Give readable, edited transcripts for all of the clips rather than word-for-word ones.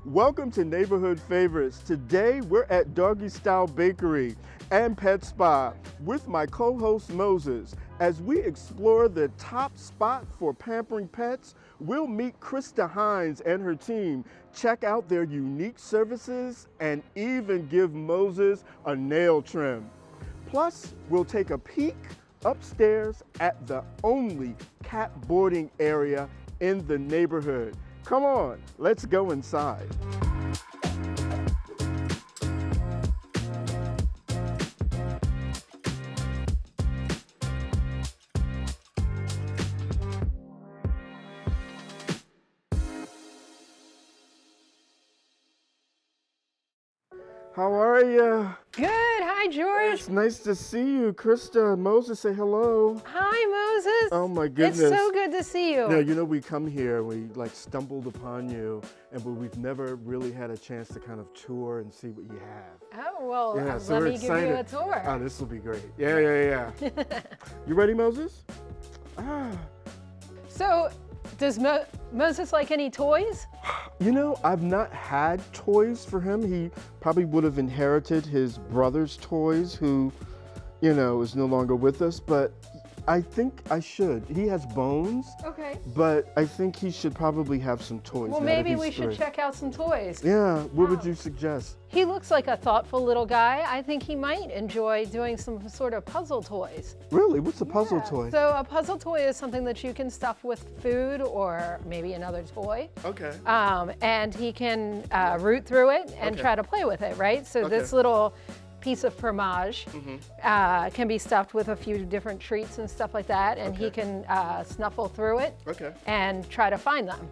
Welcome to Neighborhood Favorites. Today we're at Doggy Style Bakery and Pet Spa with my co-host Moses. As we explore the top spot for pampering pets, we'll meet Krista Hines and her team, check out their unique services, and even give Moses a nail trim. Plus, we'll take a peek upstairs at the only cat boarding area in the neighborhood. Come on, let's go inside. How are you? Good. Hi, George. It's nice to see you. Krista, Moses, say hello. Hi, Moses. Oh my goodness. It's so good to see you. Yeah, you know, we come here, we stumbled upon you, but we've never really had a chance to kind of tour and see what you have. Oh, well, Yeah, so let we're me excited. give you a tour. Oh, this will be great. Yeah. You ready, Moses? So, does Moses like any toys? You know, I've not had toys for him. He probably would have inherited his brother's toys, who, you know, is no longer with us, but I think I should. He has bones, Okay. but I think he should probably have some toys. Well, now that maybe he's we should 3. check out some toys. Yeah, what would you suggest? He looks like a thoughtful little guy. I think he might enjoy doing some sort of puzzle toys. Really? What's a puzzle Yeah. toy? So a puzzle toy is something that you can stuff with food or maybe another toy. Okay. And he can root through it and Okay. try to play with it, right? So this Okay. little piece of fromage can be stuffed with a few different treats and stuff like that, and he Okay. can snuffle through it Okay. and try to find them.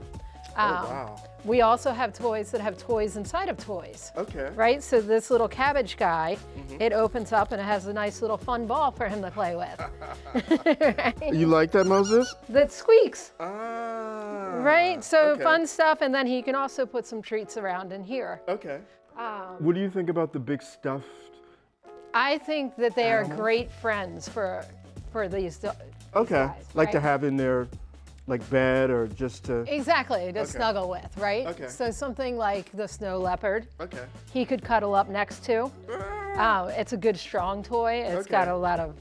Wow. We also have toys that have toys inside of toys. Okay. Right, so this little cabbage guy, it opens up and it has a nice little fun ball for him to play with. Right? You like that, Moses? That squeaks, Ah. right? So okay. fun stuff, and then he can also put some treats around in here. Okay. What do you think about the big stuffed? I think that they are Animals? great friends for these Okay. guys, Like to right? have in their bed or just to. Exactly, to snuggle with, right? Okay. So something like the snow leopard, Okay. he could cuddle up next to. It's a good strong toy. It's got Okay. a lot of,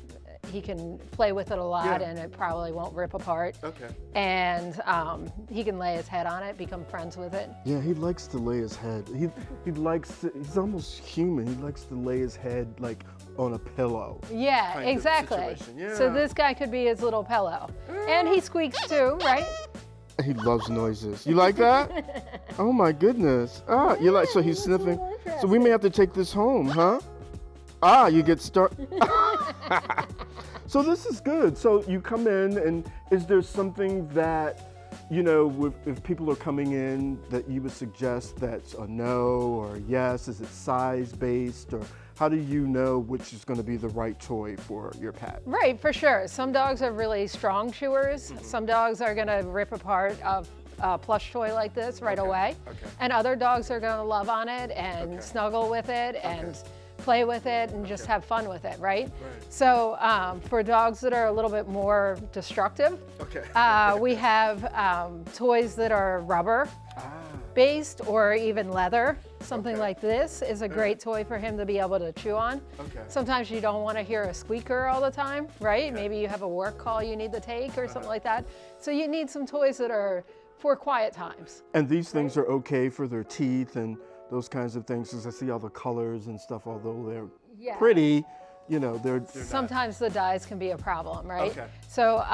he can play with it a lot, Yeah. and it probably won't rip apart. Okay. And he can lay his head on it, become friends with it. Yeah, he likes to lay his head. He likes to, he's almost human. He likes to lay his head like on a pillow. Yeah, kind of exactly. situation, So yeah. this guy could be his little pillow. And he squeaks too, right? He loves noises. You like that? Oh my goodness. Ah, you like, so he's That's sniffing. a little So we may have to take this home, huh? Ah, you get So this is good. So you come in, and is there something that, you know, if people are coming in, that you would suggest that's a no or a yes? Is it size based, or how do you know which is going to be the right toy for your pet? Right, for sure. Some dogs are really strong chewers. Some dogs are gonna rip apart a plush toy like this right away. Okay. And other dogs are gonna love on it and Okay. snuggle with it and play with it and just have fun with it, right? Right. So for dogs that are a little bit more destructive, Okay. we have toys that are rubber based or even leather. Something Okay. like this is a great toy for him to be able to chew on. Okay. Sometimes you don't want to hear a squeaker all the time, right? Maybe you have a work call you need to take or something like that. So you need some toys that are for quiet times. And these things are okay for their teeth and those kinds of things, because I see all the colors and stuff, although they're Yeah. pretty, you know, they're Sometimes the dyes can be a problem, right? Okay. So,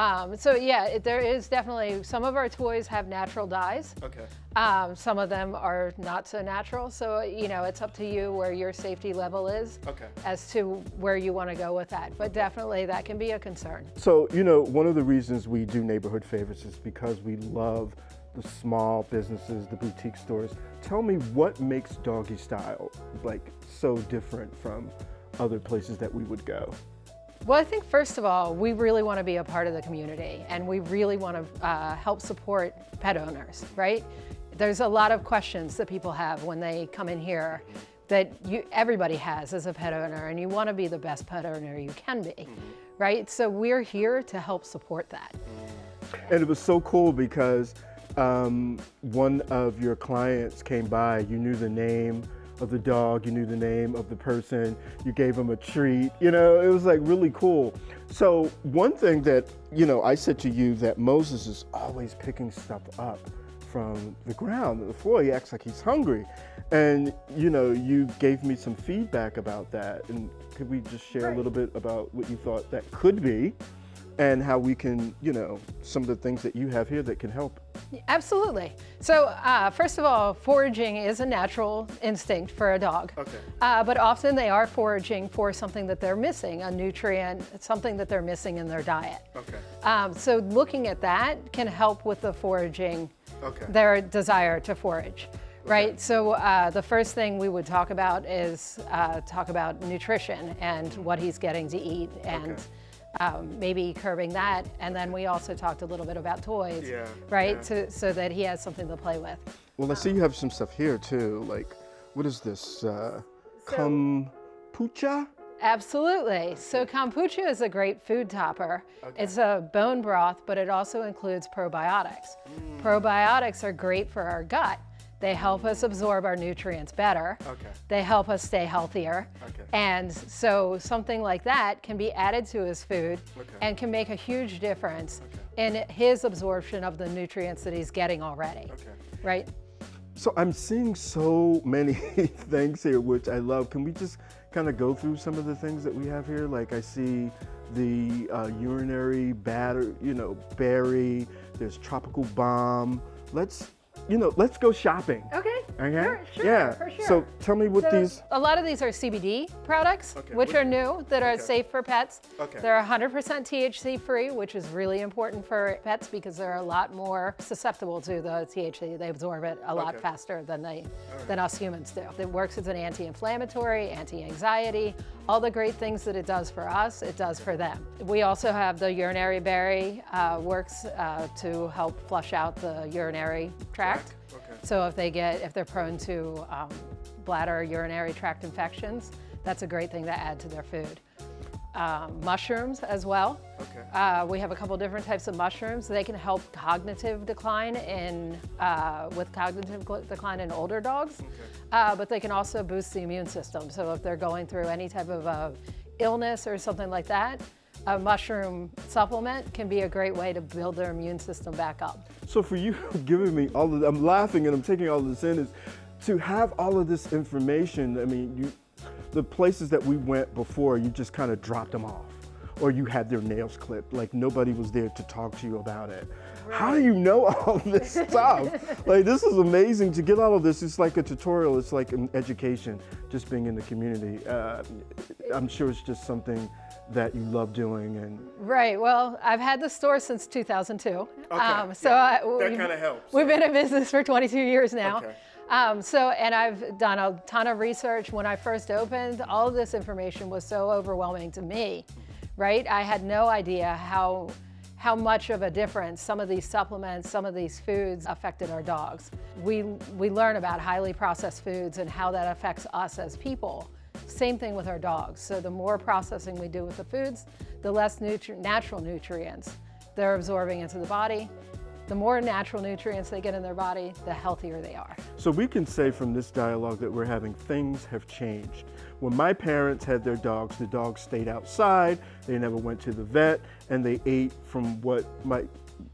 there is definitely, some of our toys have natural dyes. Okay. Some of them are not so natural. So, you know, it's up to you where your safety level is Okay. as to where you want to go with that. But definitely that can be a concern. So, you know, one of the reasons we do Neighborhood Favorites is because we love the small businesses, the boutique stores. Tell me, what makes Doggy Style like so different from other places that we would go? Well, I think first of all, we really want to be a part of the community, and we really want to help support pet owners, right? There's a lot of questions that people have when they come in here that everybody has as a pet owner, and you want to be the best pet owner you can be, right? So we're here to help support that. And it was so cool because one of your clients came by, you knew the name of the dog, you knew the name of the person, you gave them a treat, you know, it was like really cool. So one thing that, you know, I said to you that Moses is always picking stuff up from the ground, the floor. He acts like he's hungry. And, you know, you gave me some feedback about that. And could we just share a little bit about what you thought that could be and how we can, you know, some of the things that you have here that can help? Absolutely. So first of all, foraging is a natural instinct for a dog. Okay. But often they are foraging for something that they're missing, a nutrient, something that they're missing in their diet. Okay. So looking at that can help with the foraging, Okay. their desire to forage. Right, so the first thing we would talk about is talk about nutrition and what he's getting to eat, and maybe curbing that. And then we also talked a little bit about toys, right, so that he has something to play with. Well, I see you have some stuff here too. Like, what is this? Kombucha? Absolutely. So kombucha is a great food topper. Okay. It's a bone broth, but it also includes probiotics. Probiotics are great for our gut. They help us absorb our nutrients better. Okay. They help us stay healthier. Okay. And so something like that can be added to his food and can make a huge difference in his absorption of the nutrients that he's getting already. Right? So I'm seeing so many things here, which I love. Can we just kind of go through some of the things that we have here? Like I see the urinary berry, there's tropical balm. Let's go shopping. Okay. Okay. Sure, yeah. For sure. So tell me what these. A lot of these are CBD products, which are new, that are safe for pets. Okay. They're 100% THC free, which is really important for pets because they're a lot more susceptible to the THC. They absorb it a lot faster than us humans do. It works as an anti-inflammatory, anti-anxiety, all the great things that it does for us, it does for them. We also have the urinary berry, works to help flush out the urinary tract. So if they're prone to bladder, urinary tract infections, that's a great thing to add to their food. Mushrooms as well. We have a couple different types of mushrooms. They can help cognitive decline with cognitive decline in older dogs, but they can also boost the immune system. So if they're going through any type of illness or something like that, a mushroom supplement can be a great way to build their immune system back up. So for you giving me all of, I'm laughing and I'm taking all of this in, is to have all of this information. I mean, the places that we went before, you just kind of dropped them off, or you had their nails clipped, like nobody was there to talk to you about it. Right. How do you know all this stuff? Like, this is amazing to get all of this. It's like a tutorial, it's like an education, just being in the community. I'm sure it's just something that you love doing. And right, well, I've had the store since 2002. So that kind of helps. We've been in business for 22 years now. And I've done a ton of research. When I first opened, all of this information was so overwhelming to me, right? I had no idea how much of a difference some of these supplements, some of these foods affected our dogs. We learn about highly processed foods and how that affects us as people. Same thing with our dogs. So the more processing we do with the foods, the less natural nutrients they're absorbing into the body. The more natural nutrients they get in their body, the healthier they are. So we can say from this dialogue that we're having, things have changed. When my parents had their dogs, the dogs stayed outside, they never went to the vet, and they ate from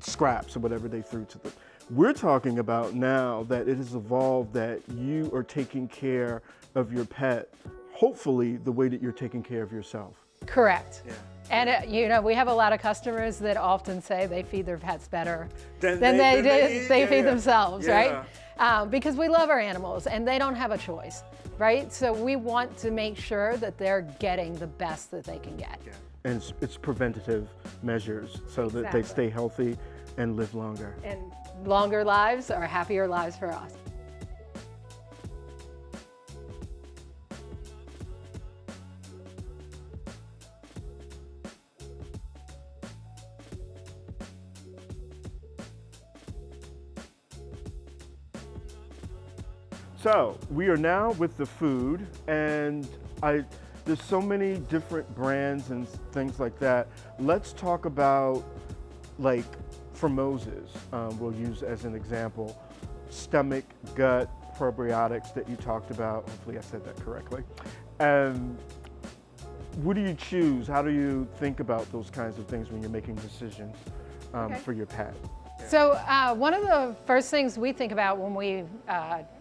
scraps or whatever they threw to them. We're talking about now that it has evolved, that you are taking care of your pet, hopefully the way that you're taking care of yourself. Correct. Yeah. And we have a lot of customers that often say they feed their pets better than they feed themselves, right? Because we love our animals and they don't have a choice, right? So we want to make sure that they're getting the best that they can get. Yeah. And it's preventative measures so that they stay healthy and live longer. And longer lives are happier lives for us. So we are now with the food, and there's so many different brands and things like that. Let's talk about like for Moses, we'll use as an example, stomach, gut, probiotics that you talked about. Hopefully I said that correctly. What do you choose? How do you think about those kinds of things when you're making decisions for your pet? So one of the first things we think about when we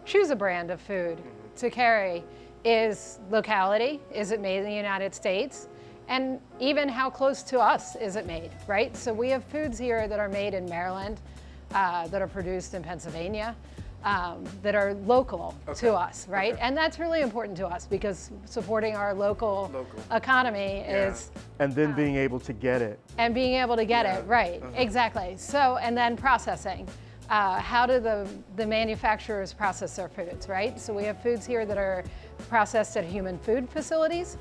choose a brand of food to carry is locality. Is it made in the United States? And even how close to us is it made, right? So we have foods here that are made in Maryland, that are produced in Pennsylvania, that are local to us, right? And that's really important to us because supporting our local economy is... And then being able to get it. And being able to get it, right, exactly. So, and then processing. How do the manufacturers process their foods, right? So we have foods here that are processed at human food facilities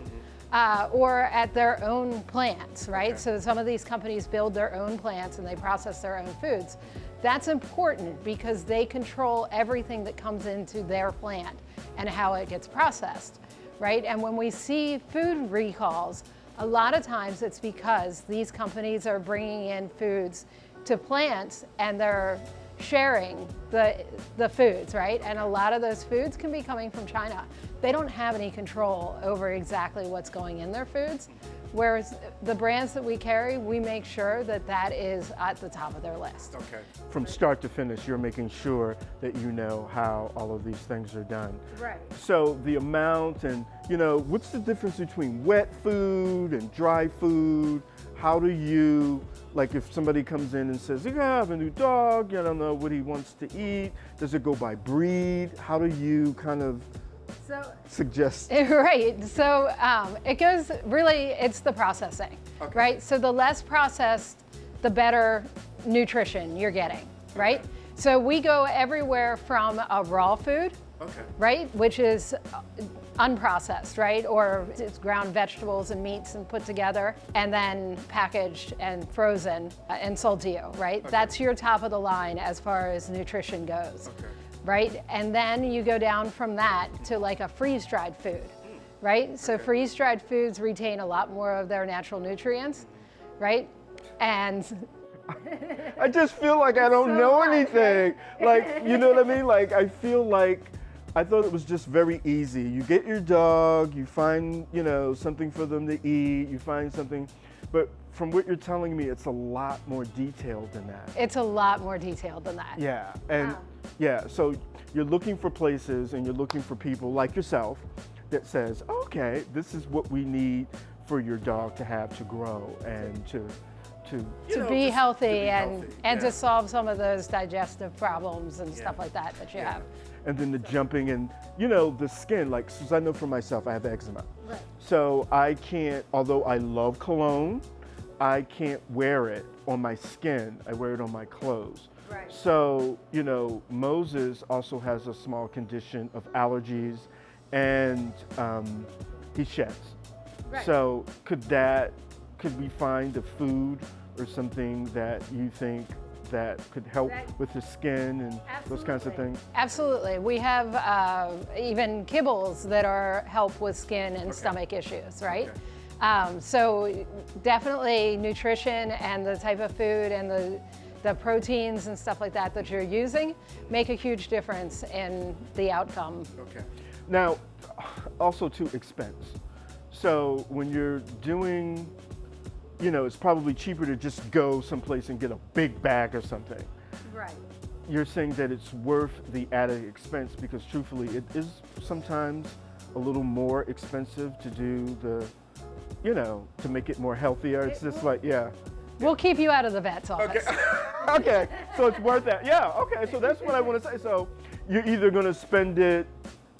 or at their own plants, right? So some of these companies build their own plants and they process their own foods. That's important because they control everything that comes into their plant and how it gets processed, right? And when we see food recalls, a lot of times it's because these companies are bringing in foods to plants and they're sharing the foods, right? And a lot of those foods can be coming from China. They don't have any control over exactly what's going in their foods. Whereas the brands that we carry, we make sure that that is at the top of their list. Okay. From start to finish, you're making sure that you know how all of these things are done. Right. So the amount and, what's the difference between wet food and dry food? How do you, like if somebody comes in and says, you have a new dog, I don't know what he wants to eat. Does it go by breed? How do you kind of suggest? Right, so it goes really, it's the processing, right? So the less processed, the better nutrition you're getting, right? So we go everywhere from a raw food, right? Which is unprocessed, right? Or it's ground vegetables and meats and put together and then packaged and frozen and sold to you, right? That's your top of the line as far as nutrition goes. Right? And then you go down from that to like a freeze-dried food, right? So freeze-dried foods retain a lot more of their natural nutrients, right? And I just feel like I don't know anything. Like, you know what I mean? Like, I feel like I thought it was just very easy. You get your dog, you find, something for them to eat, you find something, but from what you're telling me, it's a lot more detailed than that. It's a lot more detailed than that. Yeah, and so you're looking for places and you're looking for people like yourself that says, okay, this is what we need for your dog to have to grow and to be healthy and to solve some of those digestive problems and stuff like that you have. And then the jumping and, the skin, like, so I know for myself, I have eczema. Right. So I can't, although I love cologne, I can't wear it on my skin. I wear it on my clothes. Right. So, Moses also has a small condition of allergies and he sheds. Right. So could we find a food or something that you think that could help with his skin and those kinds of things? Absolutely. We have even kibbles that help with skin and stomach issues, right? So definitely nutrition and the type of food and the proteins and stuff like that you're using make a huge difference in the outcome. Okay. Now, also to expense. So when you're doing, it's probably cheaper to just go someplace and get a big bag or something. Right. You're saying that it's worth the added expense because truthfully, it is sometimes a little more expensive to do to make it more healthier. It's just like, We'll keep you out of the vet's office. Okay, so it's worth that. Yeah, okay, so that's what I want to say. So you're either going to spend it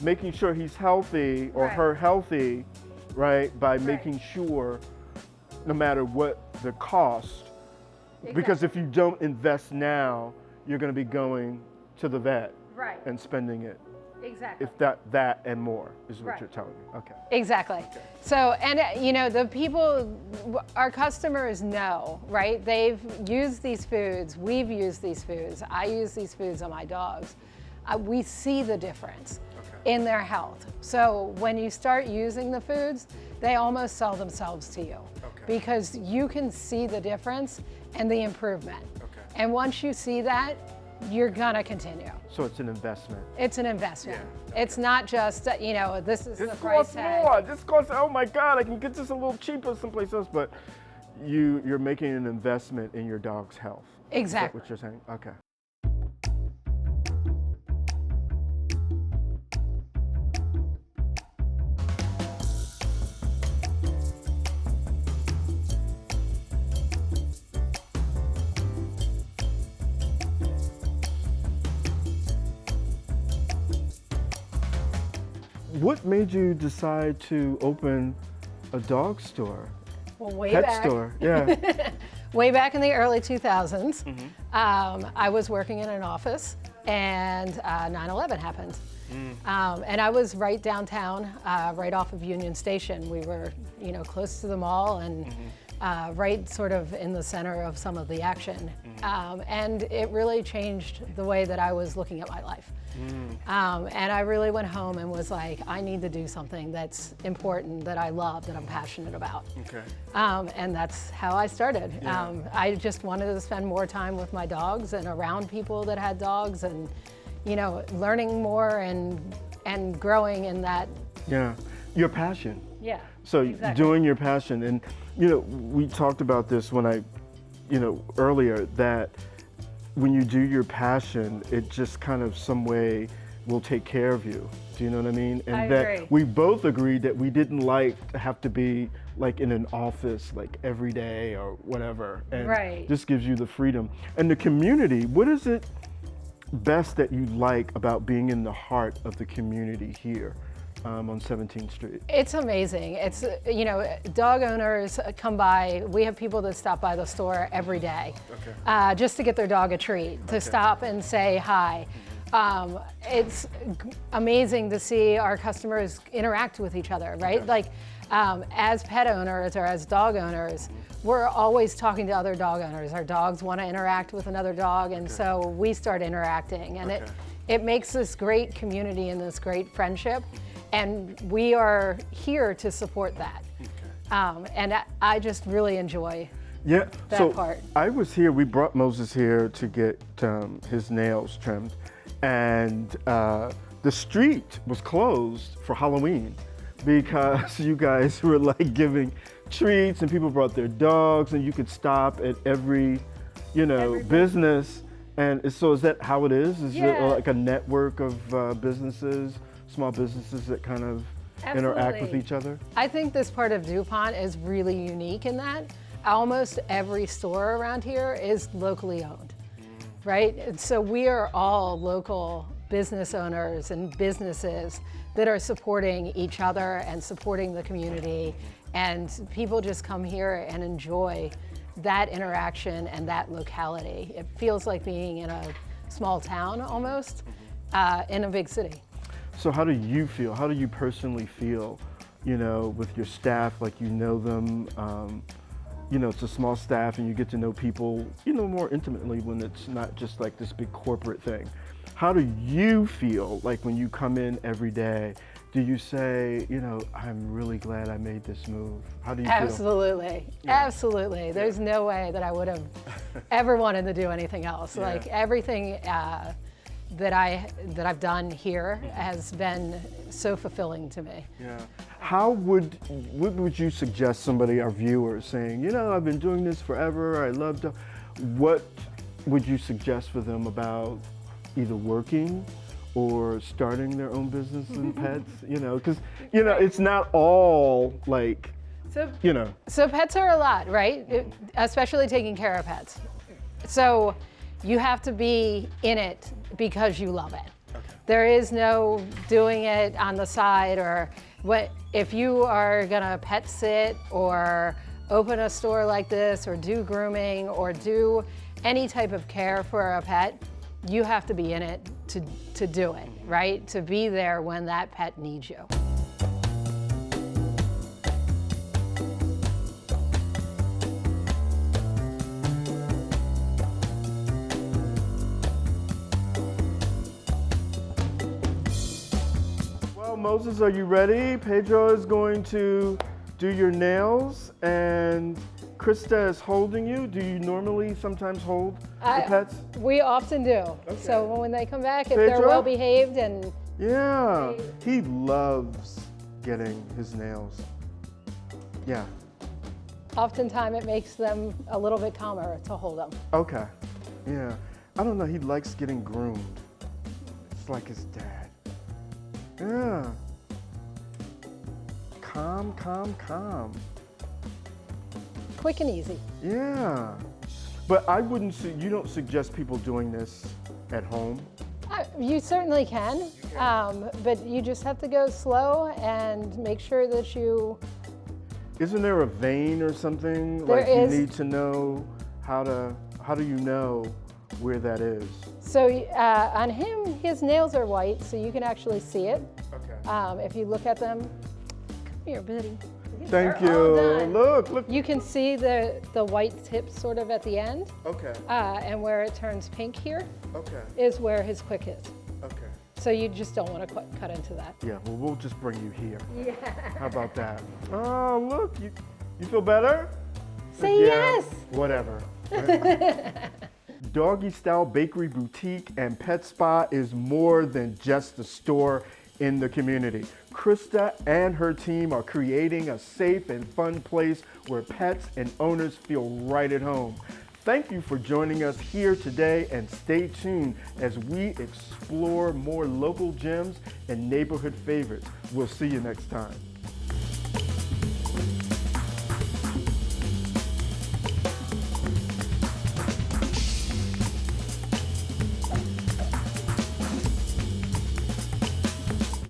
making sure he's healthy or her healthy, right, by making sure no matter what the cost, because if you don't invest now, you're going to be going to the vet and spending it. Exactly. If that and more is what you're telling me. Okay. Exactly. Okay. So, and the people, our customers know, right? They've used these foods. We've used these foods. I use these foods on my dogs. We see the difference in their health. So when you start using the foods, they almost sell themselves to you because you can see the difference and the improvement. And once you see that, you're gonna continue. So it's an investment. It's an investment. Yeah. It's not just, this is the This price costs tag. more. This costs, oh my God, I can get this a little cheaper someplace else. But you're making an investment in your dog's health. Exactly. Is that what you're saying? Okay. What made you decide to open a dog store? Well, way Pet back. store, yeah. Way back in the early 2000s, I was working in an office and 9/11 happened. And I was right downtown, right off of Union Station. We were, close to the mall and right sort of in the center of some of the action. And it really changed the way that I was looking at my life. And I really went home and was like, I need to do something that's important, that I love, that I'm passionate about. Okay. And that's how I started. Yeah. I just wanted to spend more time with my dogs and around people that had dogs and, learning more and growing in that. Yeah, your passion. Yeah. So exactly. doing your passion, and we talked about this when I, earlier, that when you do your passion, it just kind of some way will take care of you. Do you know what I mean? And I that agree. we both agreed that we didn't like to have to be like in an office like every day or whatever. And Right. this gives you the freedom. And the community, what is it best that you like about being in the heart of the community here on 17th Street? It's amazing. It's, dog owners come by. We have people that stop by the store every day just to get their dog a treat, to stop and say hi. It's amazing to see our customers interact with each other, right? Okay. Like as pet owners or as dog owners, we're always talking to other dog owners. Our dogs want to interact with another dog, and so we start interacting. And it makes this great community and this great friendship. And we are here to support that. And I just really enjoy that part. I was here, we brought Moses here to get his nails trimmed. And the street was closed for Halloween because you guys were like giving treats and people brought their dogs and you could stop at every business. And so is that how it is? Is it like a network of businesses? Small businesses that kind of interact with each other? I think this part of DuPont is really unique in that almost every store around here is locally owned, right? And so we are all local business owners and businesses that are supporting each other and supporting the community. And people just come here and enjoy that interaction and that locality. It feels like being in a small town almost in a big city. So how do you feel? How do you personally feel, with your staff, like them, it's a small staff and you get to know people, more intimately when it's not just like this big corporate thing. How do you feel like when you come in every day? Do you say, I'm really glad I made this move? How do you feel? Absolutely. Yeah. Absolutely. There's no way that I would have ever wanted to do anything else. Yeah. Like everything that I've done here has been so fulfilling to me. Yeah. What would you suggest somebody, our viewers, saying, I've been doing this forever, I love to, what would you suggest for them about either working or starting their own business in pets? Because, it's not all like, So pets are a lot, right? Especially taking care of pets. So you have to be in it because you love it. Okay. There is no doing it on the side or if you are gonna pet sit or open a store like this or do grooming or do any type of care for a pet, you have to be in it to do it, right? To be there when that pet needs you. Moses, are you ready? Pedro is going to do your nails and Krista is holding you. Do you normally sometimes hold the pets? We often do. Okay. So when they come back, if Pedro? they're well behaved and Yeah, he loves getting his nails. Yeah, oftentimes it makes them a little bit calmer to hold them. okay, yeah. I don't know, he likes getting groomed. It's like his dad. Yeah. Calm, calm, calm. Quick and easy. Yeah. But I wouldn't, you don't suggest people doing this at home? You certainly can, but you just have to go slow and make sure that you... Isn't there a vein or something? There like is. You need to know how do you know where that is? So on him, his nails are white, so you can actually see it. Okay. If you look at them, come here, buddy. Thank They're all you. done. Look. You can see the white tips sort of at the end, Okay. and where it turns pink here Okay. is where his quick is. Okay. So you just don't want to cut into that. Yeah, well, we'll just bring you here. Yeah. How about that? Oh, look, you feel better? Say Yeah, yes. Whatever. Doggy Style Bakery Boutique and Pet Spa is more than just a store in the community. Krista and her team are creating a safe and fun place where pets and owners feel right at home. Thank you for joining us here today, and stay tuned as we explore more local gems and neighborhood favorites. We'll see you next time.